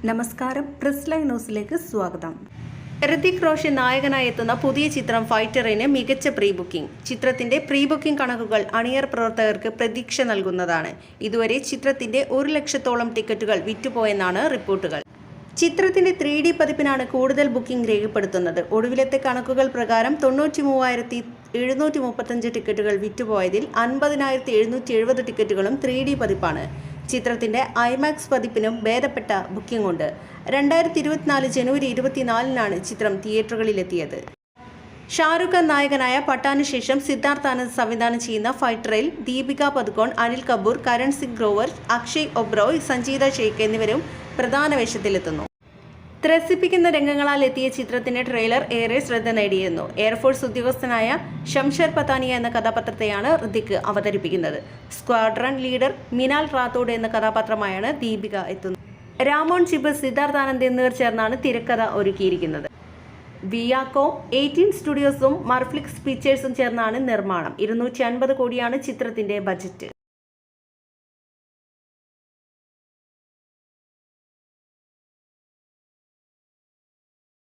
നമസ്കാരം, press live ന്യൂസിലേക്ക് സ്വാഗതം. ഋതിക് റോഷൻ നായകനായി എത്തുന്ന പുതിയ ചിത്രം ഫൈറ്ററിന് മികച്ച പ്രീ ബുക്കിംഗ്. ചിത്രത്തിന്റെ പ്രീ ബുക്കിംഗ് കണക്കുകൾ അണിയർ പ്രവർത്തകർക്ക് പ്രതീക്ഷ നൽകുന്നതാണ്. ഇതുവരെ ചിത്രത്തിന്റെ 1 ലക്ഷത്തോളം ടിക്കറ്റുകൾ വിറ്റുപോയെന്നാണ് റിപ്പോർട്ടുകൾ. ചിത്രത്തിന്റെ 3D പതിപ്പിനാണ് കൂടുതൽ ബുക്കിംഗ് രേഖപ്പെടുത്തുന്നത്. ഒടുവിലത്തെ കണക്കുകൾ പ്രകാരം 93,735 ടിക്കറ്റുകൾ വിറ്റുപോയതിൽ 50,770 ടിക്കറ്റുകളും 3D പതിപ്പാണ്. ചിത്രത്തിന്റെ ഐമാക്സ് പതിപ്പിനും ഭേദപ്പെട്ട ബുക്കിംഗ് ഉണ്ട്. 2024 ജനുവരി 24-നാണ് ചിത്രം തിയേറ്ററുകളിലെത്തിയത്. ഷാരൂഖ് ഖാൻ നായകനായ പട്ടാന് ശേഷം സിദ്ധാർത്ഥ് ആനന്ദ് സംവിധാനം ചെയ്യുന്ന ഫൈറ്ററിൽ ദീപിക പദുക്കോൺ, അനിൽ കപൂർ, കരൺ സിംഗ് ഗ്രോവർ, അക്ഷയ് ഒബ്രോയ്, സഞ്ജീത ഷെയ്ഖ് എന്നിവരും പ്രധാന വേഷത്തിലെത്തുന്നു. ത്രസിപ്പിക്കുന്ന രംഗങ്ങളാൽ എത്തിയ ചിത്രത്തിന്റെ ട്രെയിലർ ഏറെ ശ്രദ്ധ നേടിയിരുന്നു. എയർഫോഴ്സ് ഉദ്യോഗസ്ഥനായ ഷംഷർ പത്താനിയ എന്ന കഥാപാത്രത്തെയാണ് ഋതിക് അവതരിപ്പിക്കുന്നത്. സ്ക്വാഡ്രൺ ലീഡർ മിനാൽ റാത്തോഡ് എന്ന കഥാപാത്രമായാണ് ദീപിക എത്തുന്നത്. രാമോൺ ചിബസ്, സിദ്ധാർത്ഥ് ആനന്ദ് എന്നിവർ ചേർന്നാണ് തിരക്കഥ ഒരുക്കിയിരിക്കുന്നത്. വിയാക്കോം 18 സ്റ്റുഡിയോസും മർഫ്ലിക്സ് പിക്ചേഴ്സും ചേർന്നാണ് നിർമ്മാണം. 250 കോടിയാണ് ചിത്രത്തിന്റെ ബജറ്റ്.